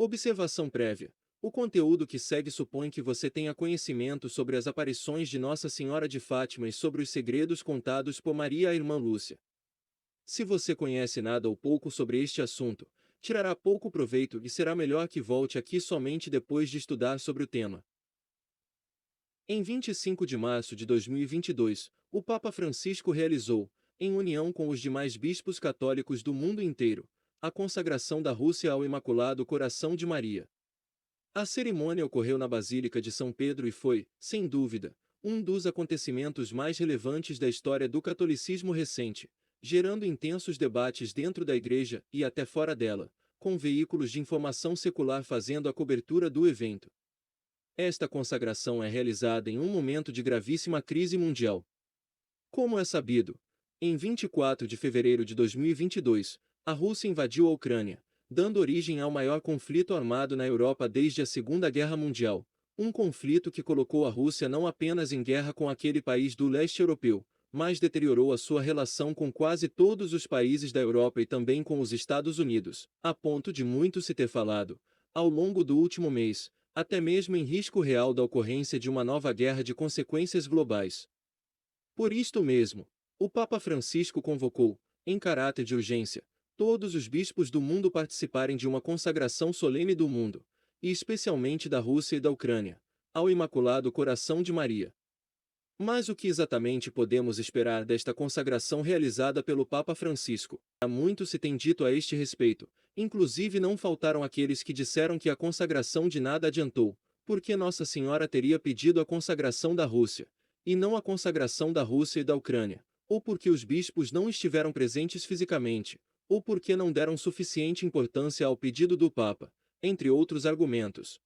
Observação prévia. O conteúdo que segue supõe que você tenha conhecimento sobre as aparições de Nossa Senhora de Fátima e sobre os segredos contados por Maria a Irmã Lúcia. Se você conhece nada ou pouco sobre este assunto, tirará pouco proveito e será melhor que volte aqui somente depois de estudar sobre o tema. Em 25 de março de 2022, o Papa Francisco realizou, em união com os demais bispos católicos do mundo inteiro, a consagração da Rússia ao Imaculado Coração de Maria. A cerimônia ocorreu na Basílica de São Pedro e foi, sem dúvida, um dos acontecimentos mais relevantes da história do catolicismo recente, gerando intensos debates dentro da Igreja e até fora dela, com veículos de informação secular fazendo a cobertura do evento. Esta consagração é realizada em um momento de gravíssima crise mundial. Como é sabido, em 24 de fevereiro de 2022, a Rússia invadiu a Ucrânia, dando origem ao maior conflito armado na Europa desde a Segunda Guerra Mundial, um conflito que colocou a Rússia não apenas em guerra com aquele país do leste europeu, mas deteriorou a sua relação com quase todos os países da Europa e também com os Estados Unidos, a ponto de muito se ter falado, ao longo do último mês, até mesmo em risco real da ocorrência de uma nova guerra de consequências globais. Por isto mesmo, o Papa Francisco convocou, em caráter de urgência, todos os bispos do mundo participarem de uma consagração solene do mundo, e especialmente da Rússia e da Ucrânia, ao Imaculado Coração de Maria. Mas o que exatamente podemos esperar desta consagração realizada pelo Papa Francisco? Há muito se tem dito a este respeito, inclusive não faltaram aqueles que disseram que a consagração de nada adiantou, porque Nossa Senhora teria pedido a consagração da Rússia, e não a consagração da Rússia e da Ucrânia, ou porque os bispos não estiveram presentes fisicamente, ou porque não deram suficiente importância ao pedido do Papa, entre outros argumentos.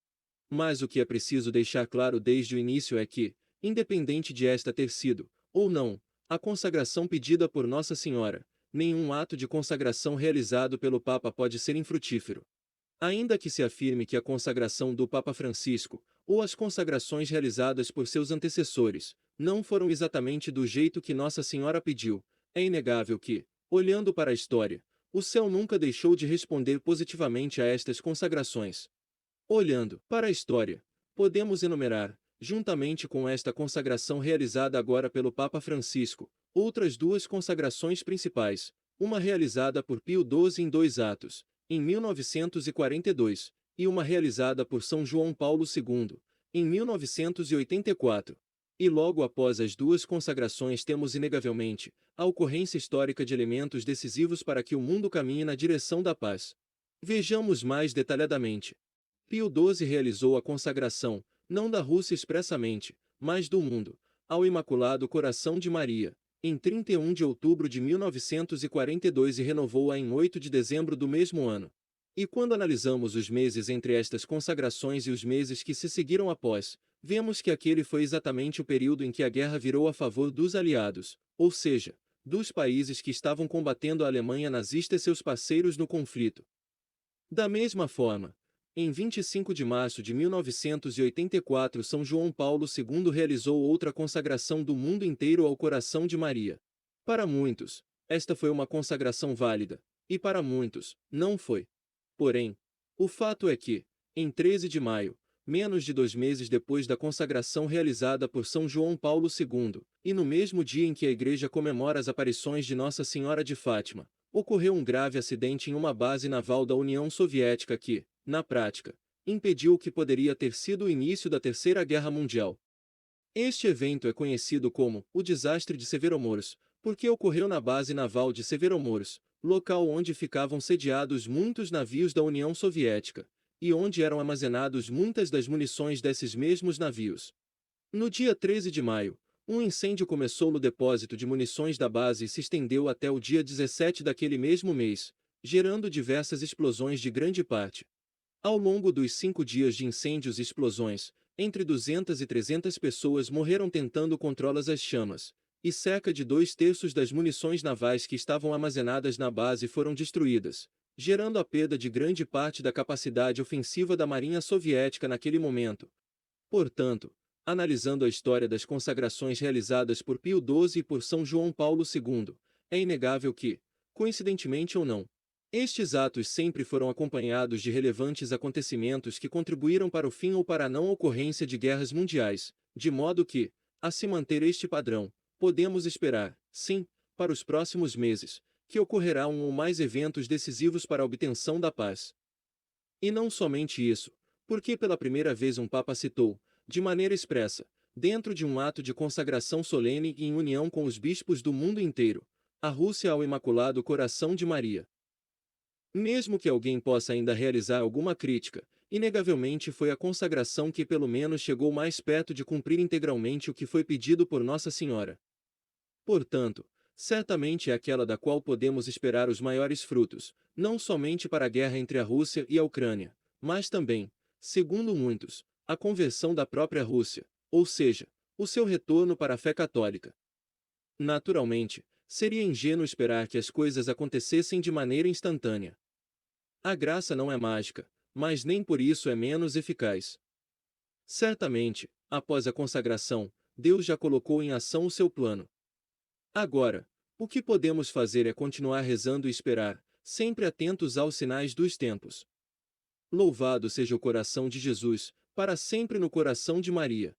Mas o que é preciso deixar claro desde o início é que, independente de esta ter sido, ou não, a consagração pedida por Nossa Senhora, nenhum ato de consagração realizado pelo Papa pode ser infrutífero. Ainda que se afirme que a consagração do Papa Francisco, ou as consagrações realizadas por seus antecessores, não foram exatamente do jeito que Nossa Senhora pediu, é inegável que, olhando para a história, o céu nunca deixou de responder positivamente a estas consagrações. Olhando para a história, podemos enumerar, juntamente com esta consagração realizada agora pelo Papa Francisco, outras duas consagrações principais, uma realizada por Pio XII em 2 atos, em 1942, e uma realizada por São João Paulo II, em 1984. E logo após as duas consagrações temos inegavelmente a ocorrência histórica de elementos decisivos para que o mundo caminhe na direção da paz. Vejamos mais detalhadamente. Pio XII realizou a consagração, não da Rússia expressamente, mas do mundo, ao Imaculado Coração de Maria, em 31 de outubro de 1942 e renovou-a em 8 de dezembro do mesmo ano. E quando analisamos os meses entre estas consagrações e os meses que se seguiram após, vemos que aquele foi exatamente o período em que a guerra virou a favor dos aliados, ou seja, dos países que estavam combatendo a Alemanha nazista e seus parceiros no conflito. Da mesma forma, em 25 de março de 1984, São João Paulo II realizou outra consagração do mundo inteiro ao coração de Maria. Para muitos, esta foi uma consagração válida, e para muitos, não foi. Porém, o fato é que, em 13 de maio, menos de 2 meses depois da consagração realizada por São João Paulo II, e no mesmo dia em que a Igreja comemora as aparições de Nossa Senhora de Fátima, ocorreu um grave acidente em uma base naval da União Soviética que, na prática, impediu o que poderia ter sido o início da Terceira Guerra Mundial. Este evento é conhecido como o Desastre de Severomorsk, porque ocorreu na base naval de Severomorsk, local onde ficavam sediados muitos navios da União Soviética, e onde eram armazenados muitas das munições desses mesmos navios. No dia 13 de maio, um incêndio começou no depósito de munições da base e se estendeu até o dia 17 daquele mesmo mês, gerando diversas explosões de grande parte. Ao longo dos 5 dias de incêndios e explosões, entre 200 e 300 pessoas morreram tentando controlar as chamas, e cerca de 2/3 das munições navais que estavam armazenadas na base foram destruídas, gerando a perda de grande parte da capacidade ofensiva da Marinha Soviética naquele momento. Portanto, analisando a história das consagrações realizadas por Pio XII e por São João Paulo II, é inegável que, coincidentemente ou não, Estes atos sempre foram acompanhados de relevantes acontecimentos que contribuíram para o fim ou para a não ocorrência de guerras mundiais, de modo que, a se manter este padrão, podemos esperar, sim, para os próximos meses, que ocorrerá um ou mais eventos decisivos para a obtenção da paz. E não somente isso, porque pela primeira vez um Papa citou, de maneira expressa, dentro de um ato de consagração solene e em união com os bispos do mundo inteiro, a Rússia ao Imaculado Coração de Maria. Mesmo que alguém possa ainda realizar alguma crítica, inegavelmente foi a consagração que pelo menos chegou mais perto de cumprir integralmente o que foi pedido por Nossa Senhora. Portanto, certamente é aquela da qual podemos esperar os maiores frutos, não somente para a guerra entre a Rússia e a Ucrânia, mas também, segundo muitos, a conversão da própria Rússia, ou seja, o seu retorno para a fé católica. Naturalmente, seria ingênuo esperar que as coisas acontecessem de maneira instantânea. A graça não é mágica, mas nem por isso é menos eficaz. Certamente, após a consagração, Deus já colocou em ação o seu plano. Agora, o que podemos fazer é continuar rezando e esperar, sempre atentos aos sinais dos tempos. Louvado seja o coração de Jesus, para sempre no coração de Maria.